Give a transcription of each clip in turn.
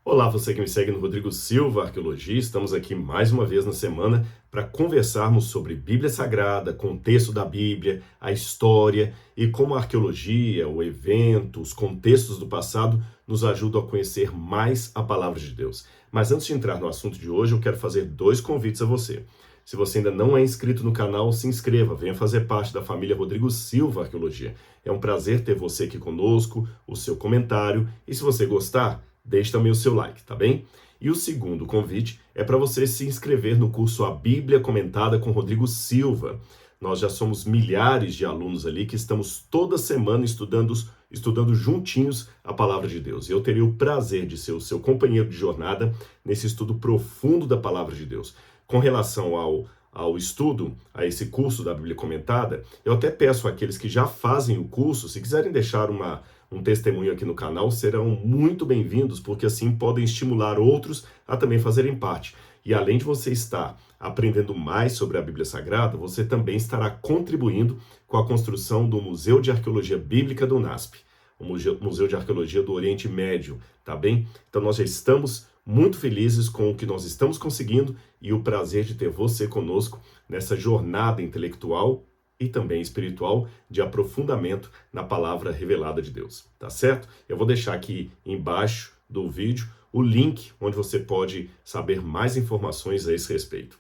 Olá, você que me segue no Rodrigo Silva Arqueologia. Estamos aqui mais uma vez na semana para conversarmos sobre Bíblia Sagrada, contexto da Bíblia, a história e como a arqueologia, o evento, os contextos do passado nos ajudam a conhecer mais a palavra de Deus. Mas antes de entrar no assunto de hoje, eu quero fazer dois convites a você. Se você ainda não é inscrito no canal, se inscreva, venha fazer parte da família Rodrigo Silva Arqueologia. É um prazer ter você aqui conosco, o seu comentário e se você gostar, deixe também o seu like, tá bem? E o segundo convite é para você se inscrever no curso A Bíblia Comentada com Rodrigo Silva. Nós já somos milhares de alunos ali que estamos toda semana estudando juntinhos a palavra de Deus. E eu teria o prazer de ser o seu companheiro de jornada nesse estudo profundo da palavra de Deus. Com relação ao estudo, a esse curso da Bíblia Comentada, eu até peço àqueles que já fazem o curso, se quiserem deixar um testemunho aqui no canal, serão muito bem-vindos, porque assim podem estimular outros a também fazerem parte. E além de você estar aprendendo mais sobre a Bíblia Sagrada, você também estará contribuindo com a construção do Museu de Arqueologia Bíblica do NASP, o Museu de Arqueologia do Oriente Médio, tá bem? Então nós já estamos muito felizes com o que nós estamos conseguindo e o prazer de ter você conosco nessa jornada intelectual e também espiritual de aprofundamento na palavra revelada de Deus, tá certo? Eu vou deixar aqui embaixo do vídeo o link onde você pode saber mais informações a esse respeito.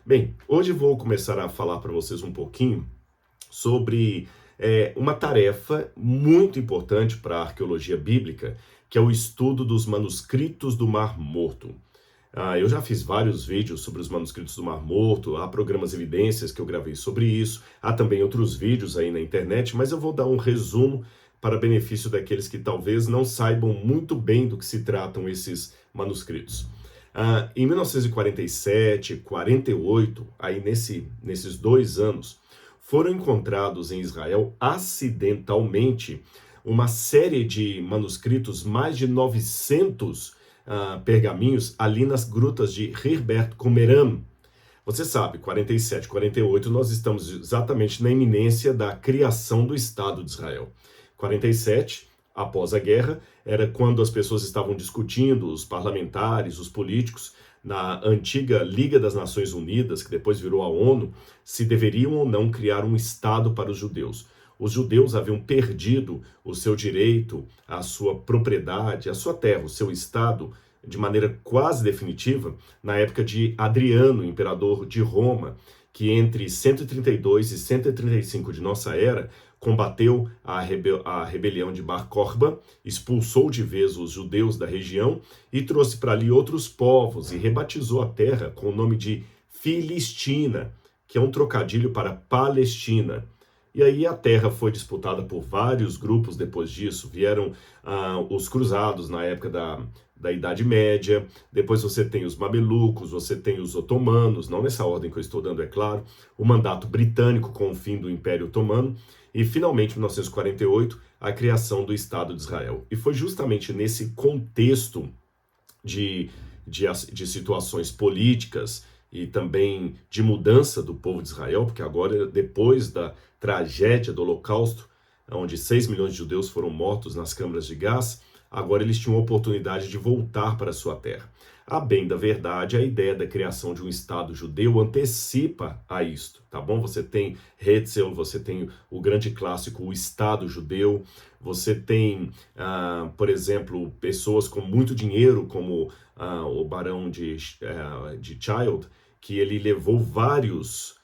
Bem, hoje vou começar a falar para vocês um pouquinho sobre uma tarefa muito importante para a arqueologia bíblica, que é o estudo dos manuscritos do Mar Morto. Eu já fiz vários vídeos sobre os manuscritos do Mar Morto, há programas Evidências que eu gravei sobre isso, há também outros vídeos aí na internet, mas eu vou dar um resumo para benefício daqueles que talvez não saibam muito bem do que se tratam esses manuscritos. Em 1947, 48, aí nesses 2 anos, foram encontrados em Israel acidentalmente uma série de manuscritos, mais de 900 pergaminhos ali nas grutas de Herbert Qumran. Você sabe, 47, 48, nós estamos exatamente na iminência da criação do Estado de Israel. 47, após a guerra, era quando as pessoas estavam discutindo, os parlamentares, os políticos, na antiga Liga das Nações Unidas, que depois virou a ONU, se deveriam ou não criar um Estado para os judeus. Os judeus haviam perdido o seu direito, a sua propriedade, a sua terra, o seu Estado, de maneira quase definitiva, na época de Adriano, imperador de Roma, que entre 132 e 135 de nossa era, combateu a rebelião de Bar Kokhba, expulsou de vez os judeus da região e trouxe para ali outros povos e rebatizou a terra com o nome de Filistina, que é um trocadilho para Palestina. E aí a terra foi disputada por vários grupos depois disso. Vieram os cruzados na época da Idade Média, depois você tem os mamelucos, você tem os otomanos, não nessa ordem que eu estou dando, é claro, o mandato britânico com o fim do Império Otomano, e finalmente, em 1948, a criação do Estado de Israel. E foi justamente nesse contexto de situações políticas e também de mudança do povo de Israel, porque agora, depois da tragédia do Holocausto, onde 6 milhões de judeus foram mortos nas câmaras de gás, agora eles tinham a oportunidade de voltar para a sua terra. A bem da verdade, a ideia da criação de um Estado judeu antecipa a isto, tá bom? Você tem Herzl, você tem o grande clássico, o Estado judeu, você tem, por exemplo, pessoas com muito dinheiro, como o barão de Child, que ele levou vários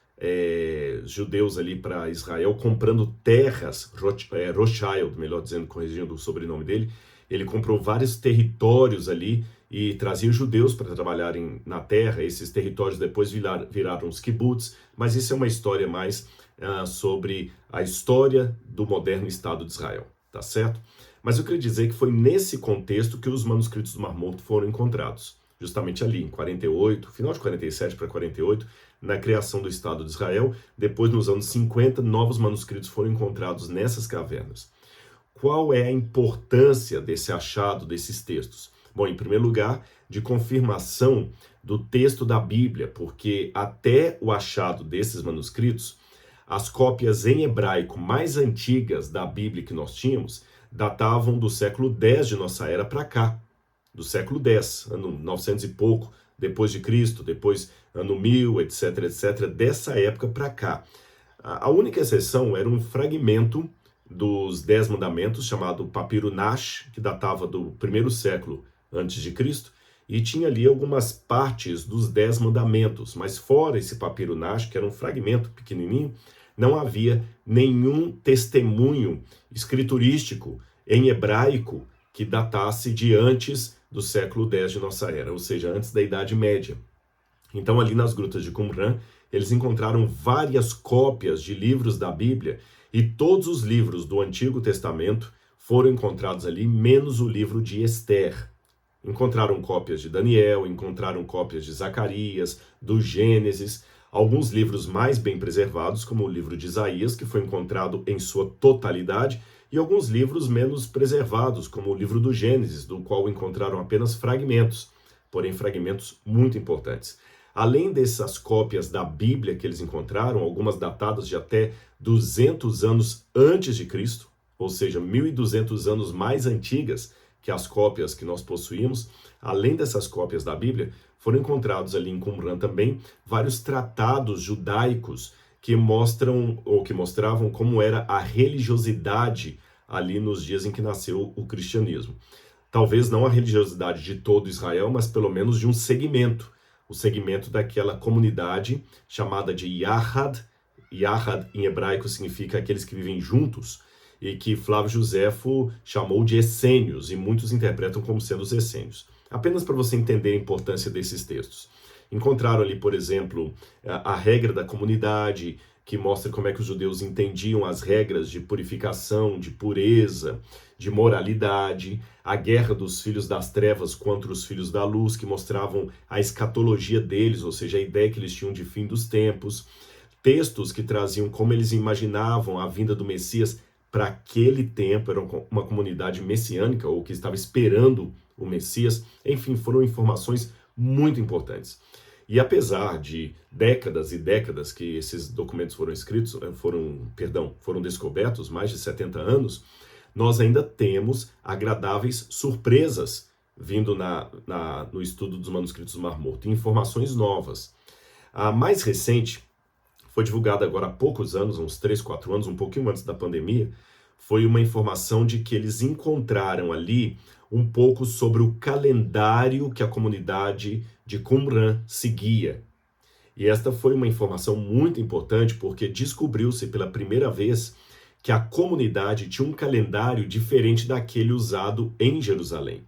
judeus ali para Israel, comprando terras, Rothschild, melhor dizendo, corrigindo o sobrenome dele, ele comprou vários territórios ali e trazia judeus para trabalharem na terra. Esses territórios depois viraram os kibbutz, mas isso é uma história mais sobre a história do moderno Estado de Israel, tá certo? Mas eu queria dizer que foi nesse contexto que os manuscritos do Mar Morto foram encontrados, justamente ali em 48, final de 47 para 48, na criação do Estado de Israel. Depois, nos anos 50, novos manuscritos foram encontrados nessas cavernas. Qual é a importância desse achado, desses textos? Bom, em primeiro lugar, de confirmação do texto da Bíblia, porque até o achado desses manuscritos, as cópias em hebraico mais antigas da Bíblia que nós tínhamos datavam do século X de nossa era para cá. do século X, ano 900 e pouco, depois de Cristo, depois ano 1000, etc, etc, dessa época para cá. A única exceção era um fragmento dos Dez Mandamentos, chamado Papiro Nash, que datava do primeiro século antes de Cristo, e tinha ali algumas partes dos Dez Mandamentos, mas fora esse Papiro Nash, que era um fragmento pequenininho, não havia nenhum testemunho escriturístico em hebraico que datasse de antes do século X de nossa era, ou seja, antes da Idade Média. Então, ali nas grutas de Qumran, eles encontraram várias cópias de livros da Bíblia e todos os livros do Antigo Testamento foram encontrados ali, menos o livro de Esther. Encontraram cópias de Daniel, encontraram cópias de Zacarias, do Gênesis, alguns livros mais bem preservados, como o livro de Isaías, que foi encontrado em sua totalidade, e alguns livros menos preservados, como o livro do Gênesis, do qual encontraram apenas fragmentos, porém fragmentos muito importantes. Além dessas cópias da Bíblia que eles encontraram, algumas datadas de até 200 anos antes de Cristo, ou seja, 1.200 anos mais antigas que as cópias que nós possuímos, além dessas cópias da Bíblia, foram encontrados ali em Qumran também vários tratados judaicos que mostram ou que mostravam como era a religiosidade ali nos dias em que nasceu o cristianismo. Talvez não a religiosidade de todo Israel, mas pelo menos de um segmento, o segmento daquela comunidade chamada de Yahad. Yahad em hebraico significa aqueles que vivem juntos, e que Flávio Josefo chamou de essênios, e muitos interpretam como sendo os essênios. Apenas para você entender a importância desses textos. Encontraram ali, por exemplo, a regra da comunidade, que mostra como é que os judeus entendiam as regras de purificação, de pureza, de moralidade, a guerra dos filhos das trevas contra os filhos da luz, que mostravam a escatologia deles, ou seja, a ideia que eles tinham de fim dos tempos, textos que traziam como eles imaginavam a vinda do Messias para aquele tempo, era uma comunidade messiânica, ou que estava esperando o Messias, enfim, foram informações muito importantes. E apesar de décadas e décadas que esses documentos foram descobertos, mais de 70 anos, nós ainda temos agradáveis surpresas vindo no estudo dos manuscritos do Mar Morto, informações novas. A mais recente foi divulgada agora há poucos anos, uns 3, 4 anos, um pouquinho antes da pandemia, foi uma informação de que eles encontraram ali um pouco sobre o calendário que a comunidade de Qumran seguia. E esta foi uma informação muito importante porque descobriu-se pela primeira vez que a comunidade tinha um calendário diferente daquele usado em Jerusalém.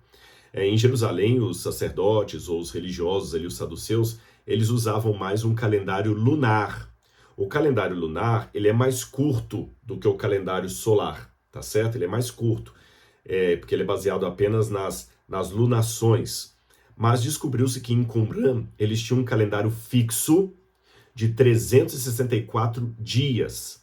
Em Jerusalém, os sacerdotes ou os religiosos, ali, os saduceus, eles usavam mais um calendário lunar. O calendário lunar, ele é mais curto do que o calendário solar, tá certo? Ele é mais curto, porque ele é baseado apenas nas lunações. Mas descobriu-se que em Qumran, eles tinham um calendário fixo de 364 dias.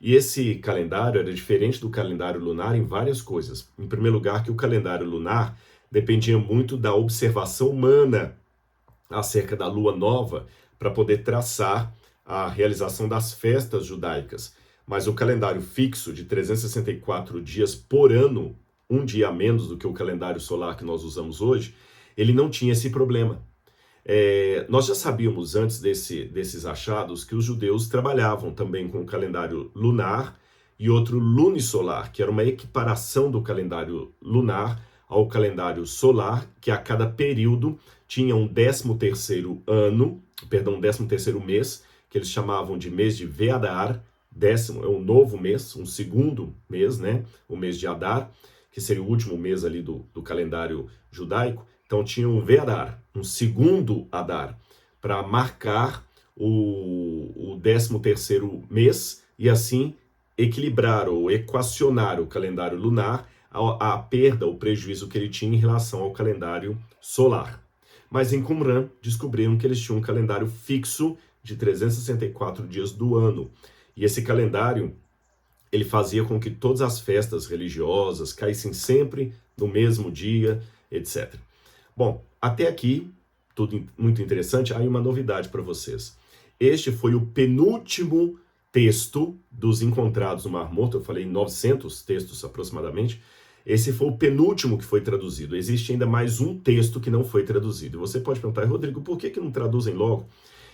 E esse calendário era diferente do calendário lunar em várias coisas. Em primeiro lugar, que o calendário lunar dependia muito da observação humana acerca da lua nova para poder traçar a realização das festas judaicas. Mas o calendário fixo de 364 dias por ano, um dia a menos do que o calendário solar que nós usamos hoje, ele não tinha esse problema. Nós já sabíamos antes desses achados que os judeus trabalhavam também com o calendário lunar e outro lunisolar, que era uma equiparação do calendário lunar ao calendário solar, que a cada período tinha um 13º mês, que eles chamavam de mês de Ve'adar. Décimo é um novo mês, um segundo mês, né? O mês de Adar, que seria o último mês ali do calendário judaico. Então tinha um Ve'adar, um segundo Adar, para marcar o 13º mês e assim equilibrar ou equacionar o calendário lunar a perda, o prejuízo que ele tinha em relação ao calendário solar. Mas em Qumran descobriram que eles tinham um calendário fixo de 364 dias do ano. E esse calendário, ele fazia com que todas as festas religiosas caíssem sempre no mesmo dia, etc. Bom, até aqui, tudo muito interessante. Aí uma novidade para vocês. Este foi o penúltimo texto dos encontrados no Mar Morto. Eu falei 900 textos aproximadamente. Esse foi o penúltimo que foi traduzido. Existe ainda mais um texto que não foi traduzido. E você pode perguntar, Rodrigo, por que não traduzem logo?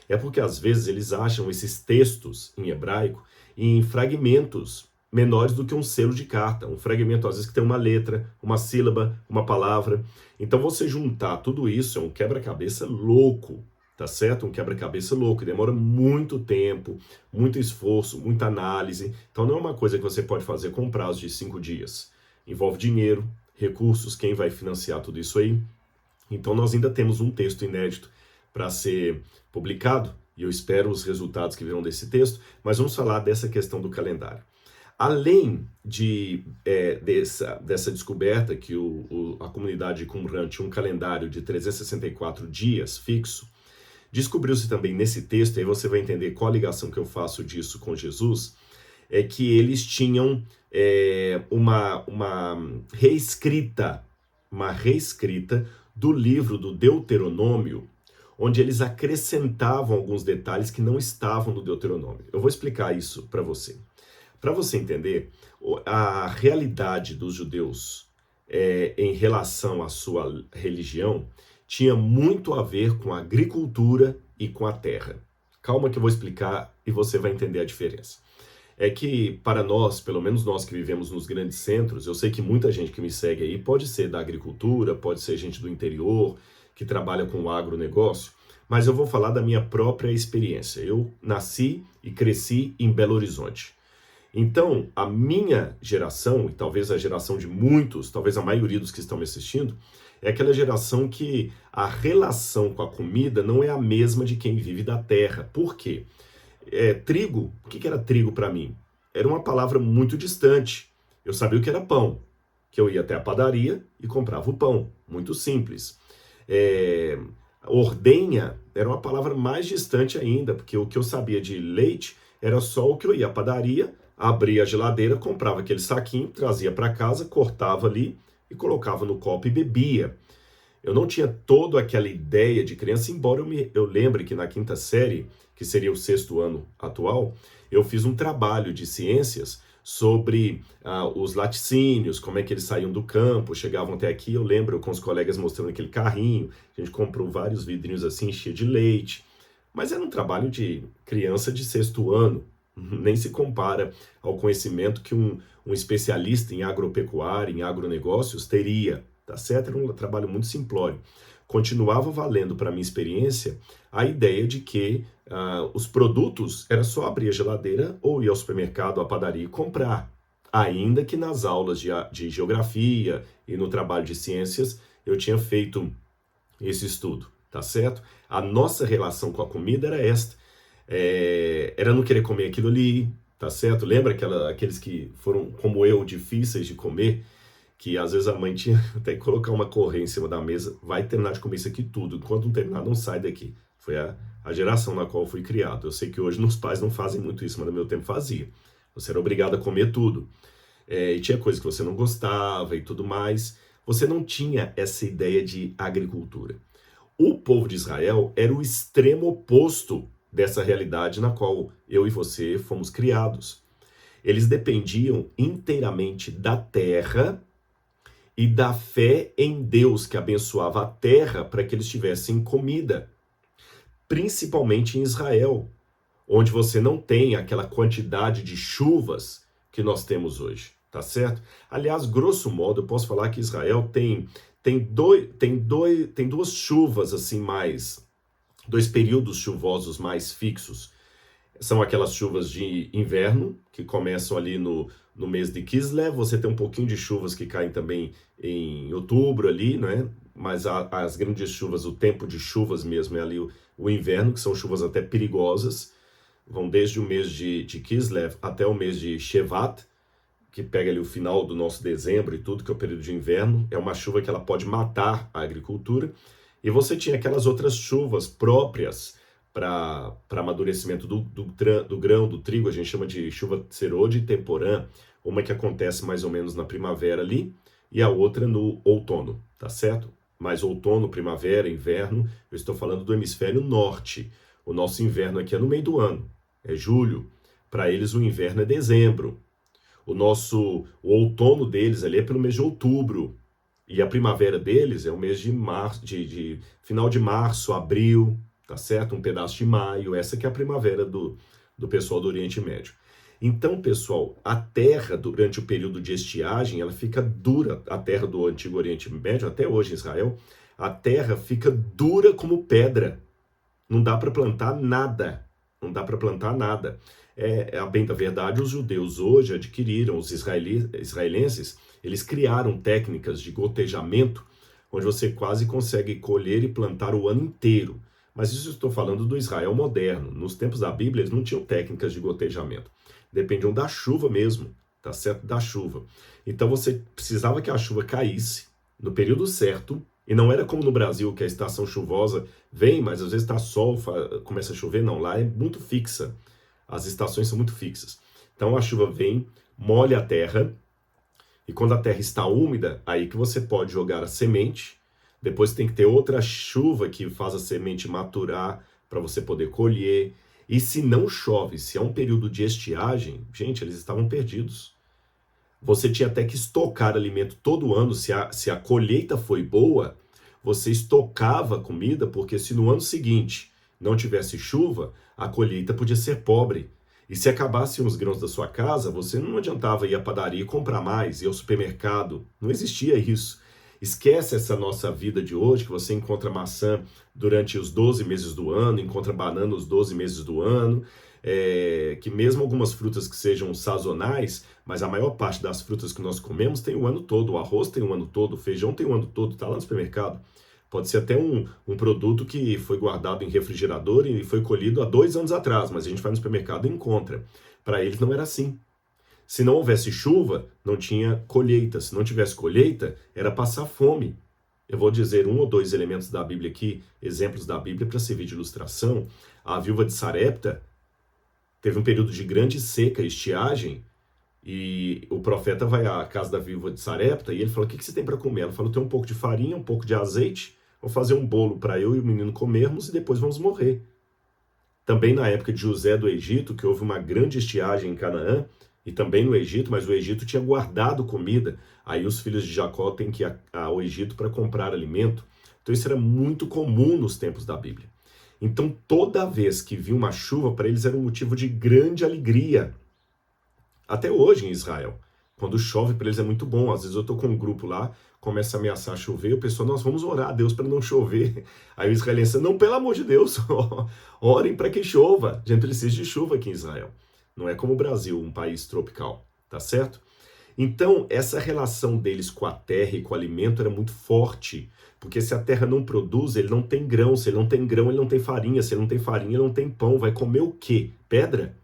É porque às vezes eles acham esses textos em hebraico em fragmentos menores do que um selo de carta. Um fragmento, às vezes, que tem uma letra, uma sílaba, uma palavra. Então, você juntar tudo isso é um quebra-cabeça louco, tá certo? Um quebra-cabeça louco. E demora muito tempo, muito esforço, muita análise. Então, não é uma coisa que você pode fazer com prazo de 5 dias. Envolve dinheiro, recursos, quem vai financiar tudo isso aí. Então, nós ainda temos um texto inédito para ser publicado, e eu espero os resultados que virão desse texto, mas vamos falar dessa questão do calendário. Além dessa descoberta que a comunidade de Qumran tinha um calendário de 364 dias fixo, descobriu-se também nesse texto, e aí você vai entender qual a ligação que eu faço disso com Jesus, é que eles tinham uma reescrita do livro do Deuteronômio, onde eles acrescentavam alguns detalhes que não estavam no Deuteronômio. Eu vou explicar isso para você. Para você entender, a realidade dos judeus em relação à sua religião tinha muito a ver com a agricultura e com a terra. Calma que eu vou explicar e você vai entender a diferença. É que para nós, pelo menos nós que vivemos nos grandes centros, eu sei que muita gente que me segue aí pode ser da agricultura, pode ser gente do interior, que trabalha com o agronegócio, mas eu vou falar da minha própria experiência. Eu nasci e cresci em Belo Horizonte. Então, a minha geração, e talvez a geração de muitos, talvez a maioria dos que estão me assistindo, é aquela geração que a relação com a comida não é a mesma de quem vive da terra. Por quê? Trigo, o que era trigo para mim? Era uma palavra muito distante. Eu sabia o que era pão, que eu ia até a padaria e comprava o pão. Muito simples. Ordenha era uma palavra mais distante ainda, porque o que eu sabia de leite era só o que eu ia à padaria, abria a geladeira, comprava aquele saquinho, trazia para casa, cortava ali e colocava no copo e bebia. Eu não tinha toda aquela ideia de criança, embora eu lembre que na quinta série, que seria o 6º ano atual, eu fiz um trabalho de ciências sobre os laticínios, como é que eles saíam do campo, chegavam até aqui. Eu lembro com os colegas mostrando aquele carrinho, a gente comprou vários vidrinhos assim, cheios de leite, mas era um trabalho de criança de 6º ano, nem se compara ao conhecimento que um especialista em agropecuária, em agronegócios teria, tá certo? Era um trabalho muito simplório. Continuava valendo para a minha experiência a ideia de que os produtos era só abrir a geladeira ou ir ao supermercado, à padaria e comprar. Ainda que nas aulas de geografia e no trabalho de ciências eu tinha feito esse estudo, tá certo? A nossa relação com a comida era esta. Era não querer comer aquilo ali, tá certo? Lembra aqueles que foram, como eu, difíceis de comer? Que às vezes a mãe tinha até que colocar uma correia em cima da mesa, vai terminar de comer isso aqui tudo, enquanto não terminar, não sai daqui. Foi a geração na qual eu fui criado. Eu sei que hoje os pais não fazem muito isso, mas no meu tempo fazia. Você era obrigado a comer tudo. E tinha coisa que você não gostava e tudo mais. Você não tinha essa ideia de agricultura. O povo de Israel era o extremo oposto dessa realidade na qual eu e você fomos criados. Eles dependiam inteiramente da terra e da fé em Deus, que abençoava a terra para que eles tivessem comida. Principalmente em Israel, onde você não tem aquela quantidade de chuvas que nós temos hoje, tá certo? Aliás, grosso modo, eu posso falar que Israel tem duas chuvas assim mais, 2 períodos chuvosos mais fixos. São aquelas chuvas de inverno, que começam ali no mês de Kislev. Você tem um pouquinho de chuvas que caem também em outubro ali, né? Mas as grandes chuvas, o tempo de chuvas mesmo é ali o inverno, que são chuvas até perigosas. Vão desde o mês de Kislev até o mês de Shevat, que pega ali o final do nosso dezembro e tudo, que é o período de inverno. É uma chuva que ela pode matar a agricultura. E você tinha aquelas outras chuvas próprias para amadurecimento do grão, do trigo, a gente chama de chuva serode e temporã, uma que acontece mais ou menos na primavera ali, e a outra no outono, tá certo? Mas outono, primavera, inverno, eu estou falando do hemisfério norte. O nosso inverno aqui é no meio do ano, é julho. Para eles o inverno é dezembro. O outono deles ali é pelo mês de outubro. E a primavera deles é o mês de março, de final de março, abril, tá certo? Um pedaço de maio. Essa que é a primavera do pessoal do Oriente Médio. Então, pessoal, a terra, durante o período de estiagem, ela fica dura. A terra do Antigo Oriente Médio, até hoje em Israel, a terra fica dura como pedra. Não dá para plantar nada. Não dá para plantar nada. A bem da verdade, os judeus hoje adquiriram, os israelenses, eles criaram técnicas de gotejamento, onde você quase consegue colher e plantar o ano inteiro. Mas isso eu estou falando do Israel moderno. Nos tempos da Bíblia, eles não tinham técnicas de gotejamento. Dependiam da chuva mesmo, tá certo? Da chuva. Então você precisava que a chuva caísse no período certo, e não era como no Brasil, que a estação chuvosa vem, mas às vezes está sol, começa a chover. Não, lá é muito fixa. As estações são muito fixas. Então a chuva vem, molha a terra, e quando a terra está úmida, aí que você pode jogar a semente. Depois tem que ter outra chuva que faz a semente maturar para você poder colher. E se não chove, se é um período de estiagem, gente, eles estavam perdidos. Você tinha até que estocar alimento todo ano. Se a colheita foi boa, você estocava comida, porque se no ano seguinte não tivesse chuva, a colheita podia ser pobre. E se acabassem os grãos da sua casa, você não adiantava ir à padaria e comprar mais, ir ao supermercado. Não existia isso. Esquece essa nossa vida de hoje, que você encontra maçã durante os 12 meses do ano, encontra banana os 12 meses do ano, que mesmo algumas frutas que sejam sazonais, mas a maior parte das frutas que nós comemos tem o ano todo. O arroz tem o ano todo, o feijão tem o ano todo, está lá no supermercado. Pode ser até um produto que foi guardado em refrigerador e foi colhido há 2 anos atrás, mas a gente vai no supermercado e encontra. Para eles não era assim. Se não houvesse chuva, não tinha colheita. Se não tivesse colheita, era passar fome. Eu vou dizer 1 ou 2 elementos da Bíblia aqui, exemplos da Bíblia para servir de ilustração. A viúva de Sarepta teve um período de grande seca, estiagem, e o profeta vai à casa da viúva de Sarepta e ele fala: o que você tem para comer? Ela falou: tem um pouco de farinha, um pouco de azeite, vou fazer um bolo para eu e o menino comermos e depois vamos morrer. Também na época de José do Egito, que houve uma grande estiagem em Canaã, e também no Egito, mas o Egito tinha guardado comida. Aí os filhos de Jacó têm que ir ao Egito para comprar alimento. Então isso era muito comum nos tempos da Bíblia. Então toda vez que vinha uma chuva, para eles era um motivo de grande alegria. Até hoje em Israel, quando chove para eles é muito bom. Às vezes eu estou com um grupo lá, começa a ameaçar chover, o pessoal: nós vamos orar a Deus para não chover. Aí o israelense: não, pelo amor de Deus, orem para que chova. A gente precisa de chuva aqui em Israel. Não é como o Brasil, um país tropical, tá certo? Então, essa relação deles com a terra e com o alimento era muito forte, porque se a terra não produz, ele não tem grão. Se ele não tem grão, ele não tem farinha. Se ele não tem farinha, ele não tem pão. Vai comer o quê? Pedra?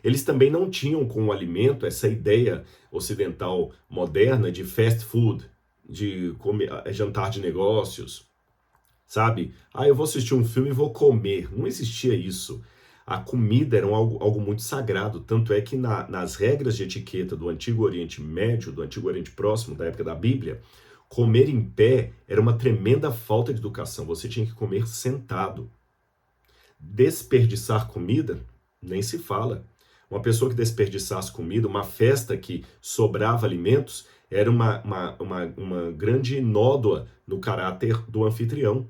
Eles também não tinham com o alimento essa ideia ocidental moderna de fast food, de jantar de negócios, sabe? Eu vou assistir um filme e vou comer. Não existia isso. A comida era algo muito sagrado, tanto é que nas regras de etiqueta do Antigo Oriente Médio, do Antigo Oriente Próximo, da época da Bíblia, comer em pé era uma tremenda falta de educação. Você tinha que comer sentado. Desperdiçar comida, nem se fala. Uma pessoa que desperdiçasse comida, uma festa que sobrava alimentos, era uma grande nódoa no caráter do anfitrião.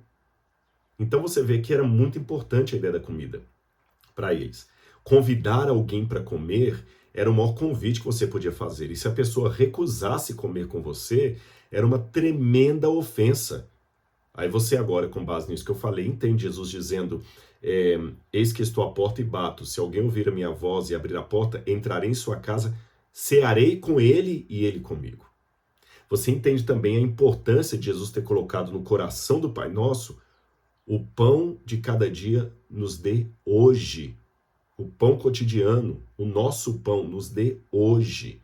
Então você vê que era muito importante a ideia da comida para eles. Convidar alguém para comer era o maior convite que você podia fazer. E se a pessoa recusasse comer com você, era uma tremenda ofensa. Aí você agora, com base nisso que eu falei, entende Jesus dizendo: eis que estou à porta e bato. Se alguém ouvir a minha voz e abrir a porta, entrarei em sua casa, cearei com ele e ele comigo. Você entende também a importância de Jesus ter colocado no coração do Pai Nosso: o pão de cada dia nos dê hoje. O pão cotidiano, o nosso pão, nos dê hoje.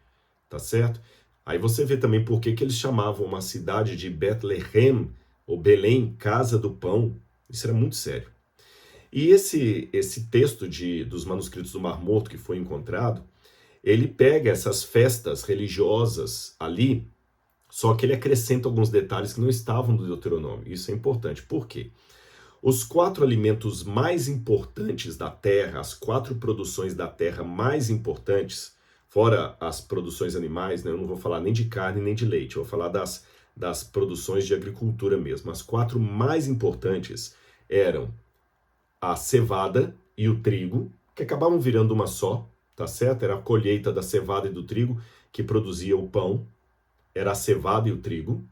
Tá certo? Aí você vê também por que eles chamavam uma cidade de Bethlehem, ou Belém, casa do pão. Isso era muito sério. E esse texto dos manuscritos do Mar Morto que foi encontrado, ele pega essas festas religiosas ali, só que ele acrescenta alguns detalhes que não estavam no Deuteronômio. Isso é importante. Por quê? Os 4 alimentos mais importantes da terra, as 4 produções da terra mais importantes, fora as produções animais, né? Eu não vou falar nem de carne nem de leite, eu vou falar das produções de agricultura mesmo. As 4 mais importantes eram a cevada e o trigo, que acabavam virando uma só, tá certo? Era a colheita da cevada e do trigo que produzia o pão, era a cevada e o trigo.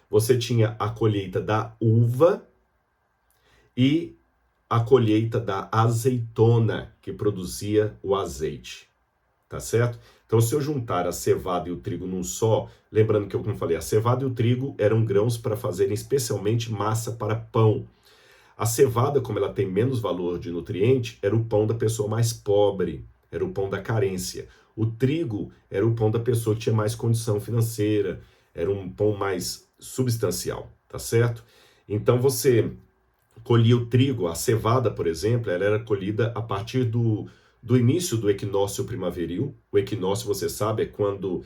Você tinha a colheita da uva e a colheita da azeitona, que produzia o azeite, tá certo? Então, se eu juntar a cevada e o trigo num só, lembrando que eu, como falei, a cevada e o trigo eram grãos para fazerem especialmente massa para pão. A cevada, como ela tem menos valor de nutriente, era o pão da pessoa mais pobre, era o pão da carência. O trigo era o pão da pessoa que tinha mais condição financeira, era um pão mais substancial, tá certo? Então você colhia o trigo, a cevada, por exemplo, ela era colhida a partir do início do equinócio primaveril. O equinócio, você sabe, é quando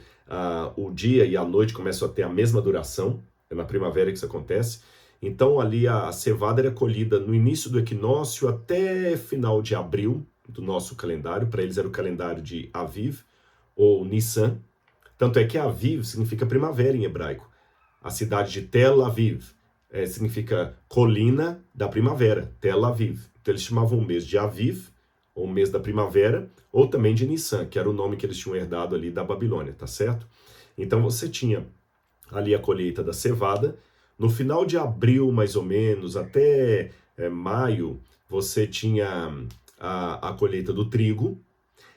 o dia e a noite começam a ter a mesma duração, é na primavera que isso acontece. Então, ali a cevada era colhida no início do equinócio até final de abril do nosso calendário. Para eles era o calendário de Aviv ou Nissan. Tanto é que Aviv significa primavera em hebraico. A cidade de Tel Aviv significa colina da primavera, Tel Aviv. Então, eles chamavam o mês de Aviv, ou o mês da primavera, ou também de Nissan, que era o nome que eles tinham herdado ali da Babilônia, tá certo? Então, você tinha ali a colheita da cevada. No final de abril, mais ou menos, até maio, você tinha a colheita do trigo.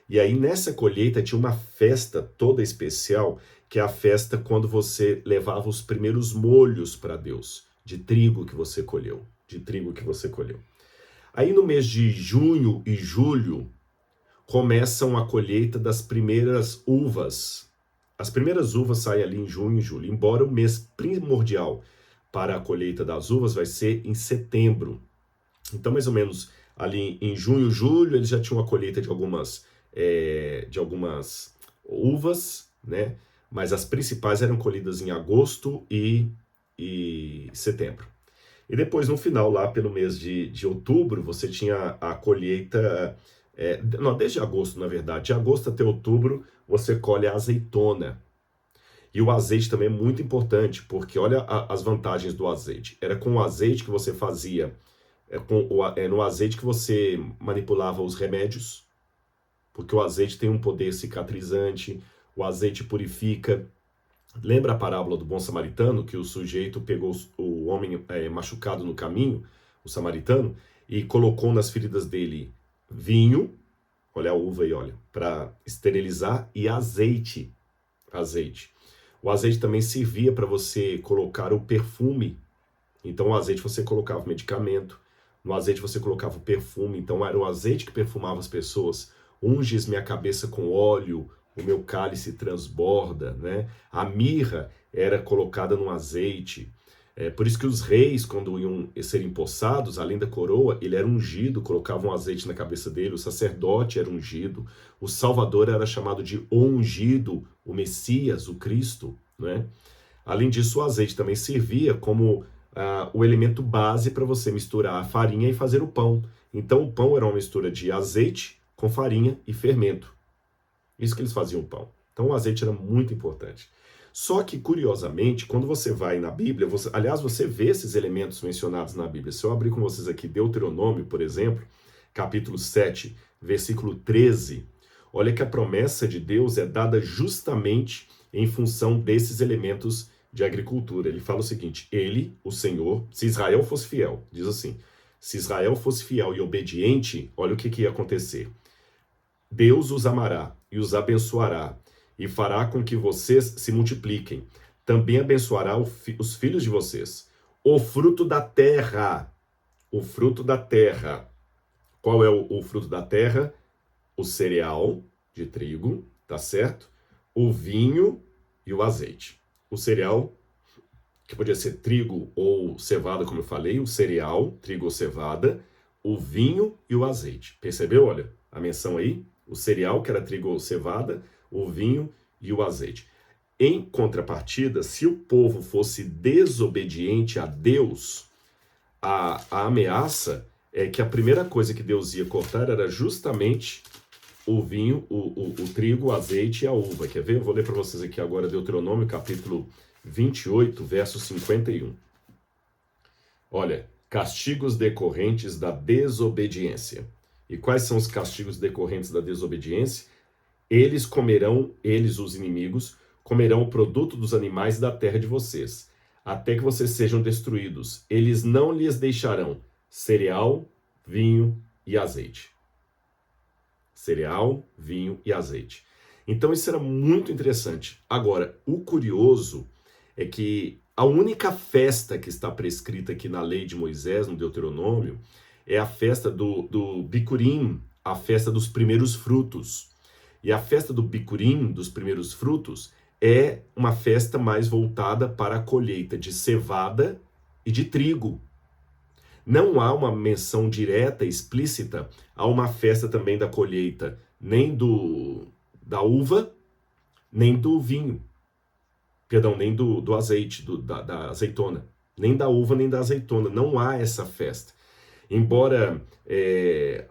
E aí, nessa colheita, tinha uma festa toda especial, que é a festa quando você levava os primeiros molhos para Deus, de trigo que você colheu, de trigo que você colheu. Aí, no mês de junho e julho, começam a colheita das primeiras uvas. As primeiras uvas saem ali em junho e julho, embora o mês primordial para a colheita das uvas vai ser em setembro. Então, mais ou menos ali em junho, julho, eles já tinham a colheita de algumas uvas, né? Mas as principais eram colhidas em agosto e setembro. E depois, no final, lá pelo mês de outubro, você tinha a colheita... desde agosto, na verdade. De agosto até outubro, você colhe a azeitona. E o azeite também é muito importante, porque olha as vantagens do azeite. Era com o azeite que você fazia, no azeite que você manipulava os remédios, porque o azeite tem um poder cicatrizante, o azeite purifica. Lembra a parábola do bom samaritano, que o sujeito pegou o homem machucado no caminho, o samaritano, e colocou nas feridas dele vinho, olha a uva aí, olha, para esterilizar, e azeite. O azeite também servia para você colocar o perfume. Então, o azeite você colocava o medicamento, no azeite você colocava o perfume. Então, era o azeite que perfumava as pessoas. Unges minha cabeça com óleo, o meu cálice transborda, né? A mirra era colocada no azeite. Por isso que os reis, quando iam ser empossados, além da coroa, ele era ungido, colocavam azeite na cabeça dele, o sacerdote era ungido, o Salvador era chamado de ungido, o Messias, o Cristo, né? Além disso, o azeite também servia como o elemento base para você misturar a farinha e fazer o pão. Então, o pão era uma mistura de azeite com farinha e fermento. Isso que eles faziam o pão. Então, o azeite era muito importante. Só que, curiosamente, quando você vai na Bíblia, você vê esses elementos mencionados na Bíblia. Se eu abrir com vocês aqui Deuteronômio, por exemplo, capítulo 7, versículo 13, olha que a promessa de Deus é dada justamente em função desses elementos de agricultura. Ele fala o seguinte: ele, o Senhor, se Israel fosse fiel, diz assim, se Israel fosse fiel e obediente, olha o que ia acontecer. Deus os amará e os abençoará, e fará com que vocês se multipliquem. Também abençoará os filhos de vocês. O fruto da terra. O fruto da terra. Qual é o fruto da terra? O cereal de trigo, tá certo? O vinho e o azeite. O cereal, que podia ser trigo ou cevada, como eu falei, o cereal, trigo ou cevada, o vinho e o azeite. Percebeu? Olha, a menção aí, o cereal, que era trigo ou cevada, o vinho e o azeite. Em contrapartida, se o povo fosse desobediente a Deus, a ameaça é que a primeira coisa que Deus ia cortar era justamente o vinho, o trigo, o azeite e a uva. Quer ver? Eu vou ler para vocês aqui agora Deuteronômio, capítulo 28, verso 51. Olha, castigos decorrentes da desobediência. E quais são os castigos decorrentes da desobediência? Eles comerão, eles, os inimigos, comerão o produto dos animais da terra de vocês, até que vocês sejam destruídos. Eles não lhes deixarão cereal, vinho e azeite. Cereal, vinho e azeite. Então isso era muito interessante. Agora, o curioso é que a única festa que está prescrita aqui na lei de Moisés, no Deuteronômio, é a festa do Bicurim, a festa dos primeiros frutos. E a festa do Bicurim, dos primeiros frutos, é uma festa mais voltada para a colheita de cevada e de trigo. Não há uma menção direta, explícita, a uma festa também da colheita, nem da uva, nem do vinho. Perdão, nem do azeite, da azeitona. Nem da uva, nem da azeitona. Não há essa festa. Embora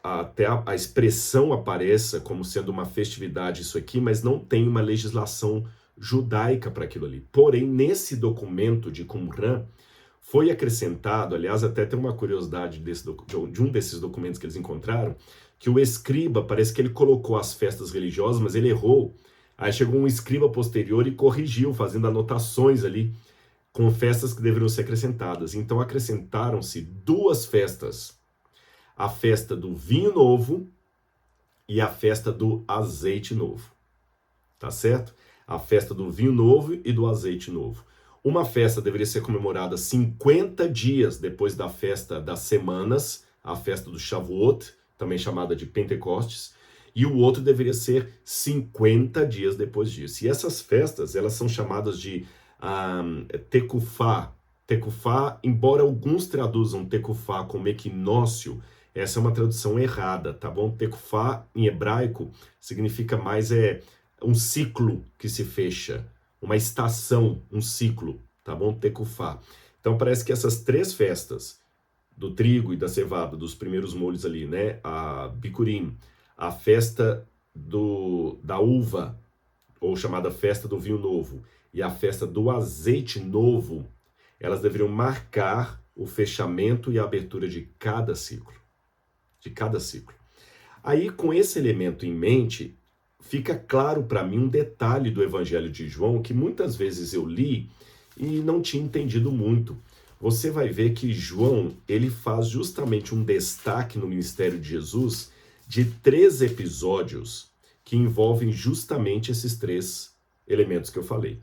até a expressão apareça como sendo uma festividade isso aqui, mas não tem uma legislação judaica para aquilo ali. Porém, nesse documento de Qumran, foi acrescentado, aliás, até tem uma curiosidade de um desses documentos que eles encontraram, que o escriba, parece que ele colocou as festas religiosas, mas ele errou. Aí chegou um escriba posterior e corrigiu, fazendo anotações ali, com festas que deveriam ser acrescentadas. Então acrescentaram-se duas festas. A festa do vinho novo e a festa do azeite novo. Tá certo? A festa do vinho novo e do azeite novo. Uma festa deveria ser comemorada 50 dias depois da festa das semanas, a festa do Shavuot, também chamada de Pentecostes, e o outro deveria ser 50 dias depois disso. E essas festas, elas são chamadas de Tekufá. Tekufá, embora alguns traduzam Tekufá como equinócio, essa é uma tradução errada, tá bom? Tekufá, em hebraico, significa mais um ciclo que se fecha. Uma estação, um ciclo, tá bom? Tekufá. Então parece que essas três festas, do trigo e da cevada, dos primeiros molhos ali, né? A Bicurim, a festa da uva, ou chamada festa do vinho novo, e a festa do azeite novo, elas deveriam marcar o fechamento e a abertura de cada ciclo. De cada ciclo. Aí, com esse elemento em mente, fica claro para mim um detalhe do Evangelho de João que muitas vezes eu li e não tinha entendido muito. Você vai ver que João, ele faz justamente um destaque no ministério de Jesus de 3 episódios que envolvem justamente esses 3 elementos que eu falei.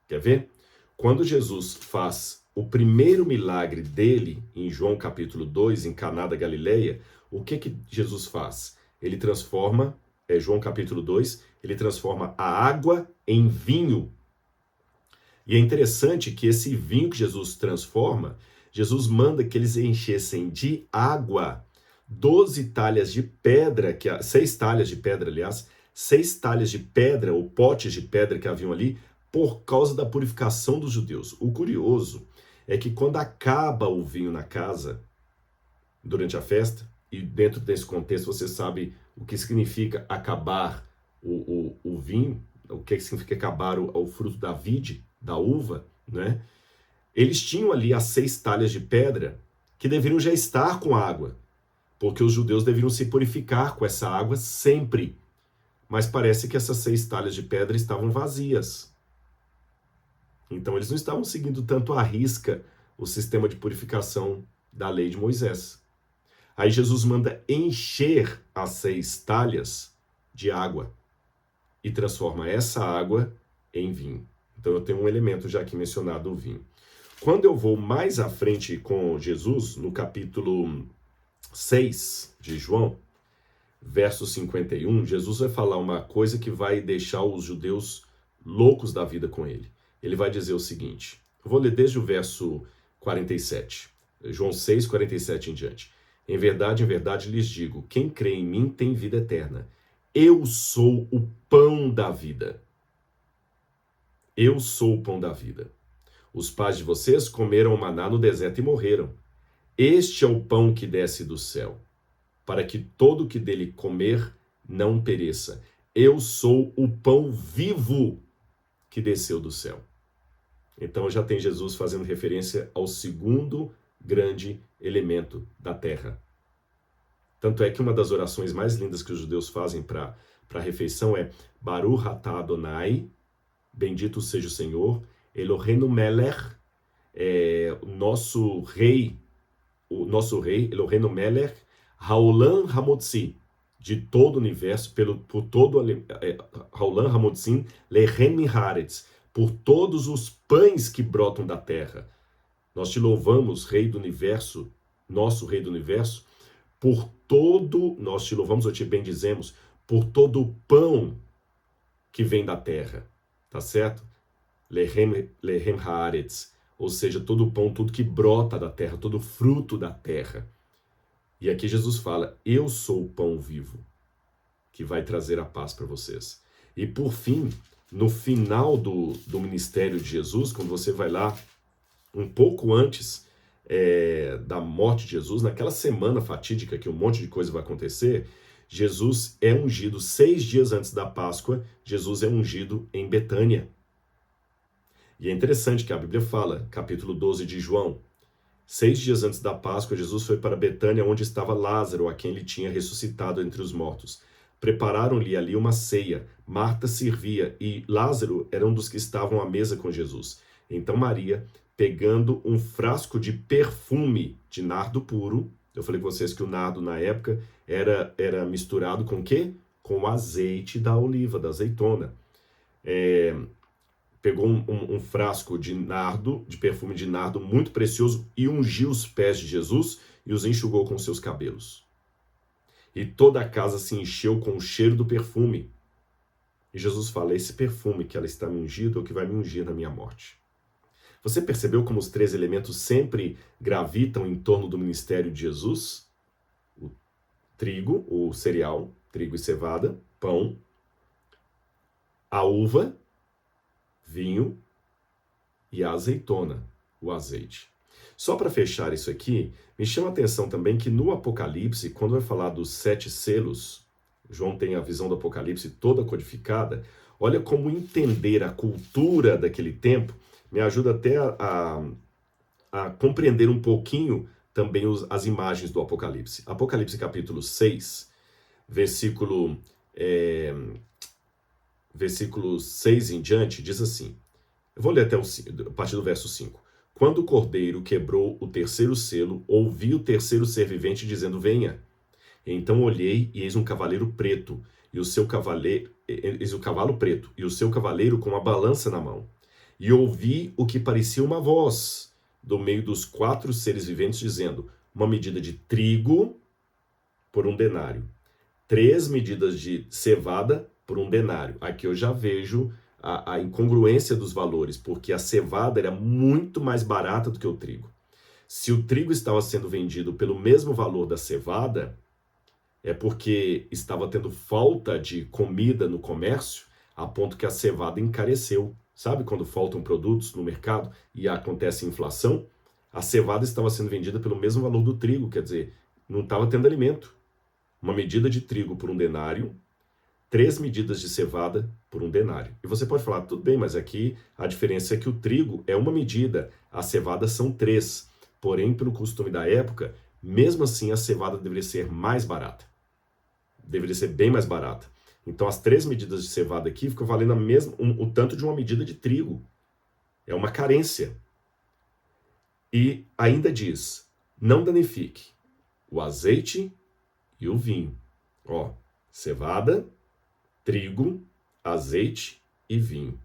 Quer ver? Quando Jesus faz o primeiro milagre dele, em João capítulo 2, em Caná da Galileia, o que Jesus faz? Ele transforma, João capítulo 2, ele transforma a água em vinho. E é interessante que esse vinho que Jesus transforma, Jesus manda que eles enchessem de água 12 talhas de pedra, 6 talhas de pedra, aliás, 6 talhas de pedra, ou potes de pedra que haviam ali, por causa da purificação dos judeus. O curioso é que quando acaba o vinho na casa, durante a festa, e dentro desse contexto você sabe o que significa acabar o vinho, o que significa acabar o fruto da vide, da uva, né? Eles tinham ali as 6 talhas de pedra que deveriam já estar com água, porque os judeus deveriam se purificar com essa água sempre. Mas parece que essas 6 talhas de pedra estavam vazias. Então eles não estavam seguindo tanto à risca o sistema de purificação da lei de Moisés. Aí Jesus manda encher as 6 talhas de água e transforma essa água em vinho. Então eu tenho um elemento já aqui mencionado, o vinho. Quando eu vou mais à frente com Jesus, no capítulo 6 de João, verso 51, Jesus vai falar uma coisa que vai deixar os judeus loucos da vida com ele. Ele vai dizer o seguinte, eu vou ler desde o verso 47, João 6, 47 em diante. Em verdade, lhes digo, quem crê em mim tem vida eterna. Eu sou o pão da vida. Eu sou o pão da vida. Os pais de vocês comeram maná no deserto e morreram. Este é o pão que desce do céu, para que todo que dele comer não pereça. Eu sou o pão vivo que desceu do céu. Então já tem Jesus fazendo referência ao segundo grande elemento da terra. Tanto é que uma das orações mais lindas que os judeus fazem para a refeição é Baruch atah Adonai, bendito seja o Senhor, Eloheinu melech, o nosso rei, Eloheinu melech, haolam hamotzi, de todo o universo, por todo haolam hamotzi, lechem miharetz, por todos os pães que brotam da terra. Nós te louvamos, Rei do Universo, nosso Rei do Universo, nós te louvamos ou te bendizemos, por todo o pão que vem da terra, tá certo? Lechem haaretz, ou seja, todo o pão, tudo que brota da terra, todo fruto da terra. E aqui Jesus fala, eu sou o pão vivo, que vai trazer a paz para vocês. E por fim, no final do ministério de Jesus, quando você vai lá, um pouco antes da morte de Jesus, naquela semana fatídica que um monte de coisa vai acontecer, Jesus é ungido 6 dias antes da Páscoa, Jesus é ungido em Betânia. E é interessante que a Bíblia fala, capítulo 12 de João, 6 dias antes da Páscoa, Jesus foi para Betânia, onde estava Lázaro, a quem ele tinha ressuscitado entre os mortos. Prepararam-lhe ali uma ceia, Marta servia e Lázaro era um dos que estavam à mesa com Jesus. Então Maria, pegando um frasco de perfume de nardo puro, eu falei com vocês que o nardo na época era misturado com o quê? Com o azeite da oliva, da azeitona. Pegou um frasco de nardo, de perfume de nardo muito precioso e ungiu os pés de Jesus e os enxugou com seus cabelos. E toda a casa se encheu com o cheiro do perfume. E Jesus fala, esse perfume que ela está me ungindo é o que vai me ungir na minha morte. Você percebeu como os 3 elementos sempre gravitam em torno do ministério de Jesus? O trigo, o cereal, trigo e cevada, pão, a uva, vinho e a azeitona, o azeite. Só para fechar isso aqui, me chama a atenção também que no Apocalipse, quando vai falar dos 7 selos, João tem a visão do Apocalipse toda codificada, olha como entender a cultura daquele tempo me ajuda até a compreender um pouquinho também as imagens do Apocalipse. Apocalipse capítulo 6, versículo 6 em diante, diz assim, eu vou ler até a partir do verso 5. Quando o Cordeiro quebrou o 3º selo, ouvi o 3º ser vivente dizendo, venha. Então olhei e eis um cavaleiro preto, e o seu cavaleiro, eis o cavalo preto, e o seu cavaleiro com uma balança na mão. E ouvi o que parecia uma voz do meio dos 4 seres viventes dizendo, uma medida de trigo por 1 denário, 3 medidas de cevada por 1 denário. Aqui eu já vejo a incongruência dos valores, porque a cevada era muito mais barata do que o trigo. Se o trigo estava sendo vendido pelo mesmo valor da cevada, é porque estava tendo falta de comida no comércio, a ponto que a cevada encareceu. Sabe quando faltam produtos no mercado e acontece inflação? A cevada estava sendo vendida pelo mesmo valor do trigo, quer dizer, não estava tendo alimento. Uma medida de trigo por 1 denário, 3 medidas de cevada por 1 denário. E você pode falar, tudo bem, mas aqui a diferença é que o trigo é 1 medida, as cevadas são 3. Porém, pelo costume da época, mesmo assim a cevada deveria ser mais barata. Deveria ser bem mais barata. Então as 3 medidas de cevada aqui ficam valendo o tanto de uma medida de trigo. É uma carência. E ainda diz, não danifique o azeite e o vinho. Ó, cevada, trigo, azeite e vinho.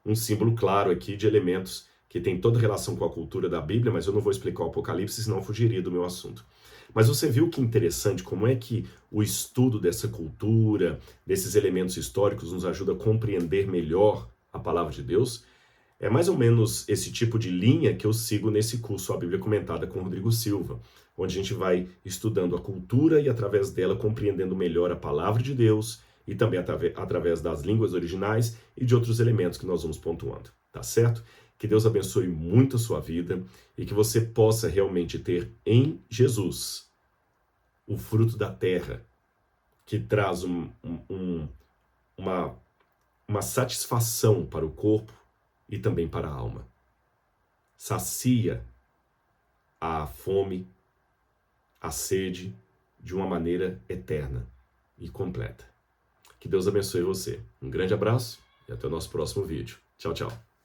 Um símbolo claro aqui de elementos que tem toda relação com a cultura da Bíblia, mas eu não vou explicar o Apocalipse, senão fugiria do meu assunto. Mas você viu que interessante como é que o estudo dessa cultura, desses elementos históricos, nos ajuda a compreender melhor a palavra de Deus? É mais ou menos esse tipo de linha que eu sigo nesse curso A Bíblia Comentada com Rodrigo Silva, onde a gente vai estudando a cultura e através dela compreendendo melhor a palavra de Deus e também através das línguas originais e de outros elementos que nós vamos pontuando, tá certo? Que Deus abençoe muito a sua vida e que você possa realmente ter em Jesus o fruto da terra, que traz uma satisfação para o corpo e também para a alma. Sacia a fome, a sede, de uma maneira eterna e completa. Que Deus abençoe você. Um grande abraço e até o nosso próximo vídeo. Tchau, tchau.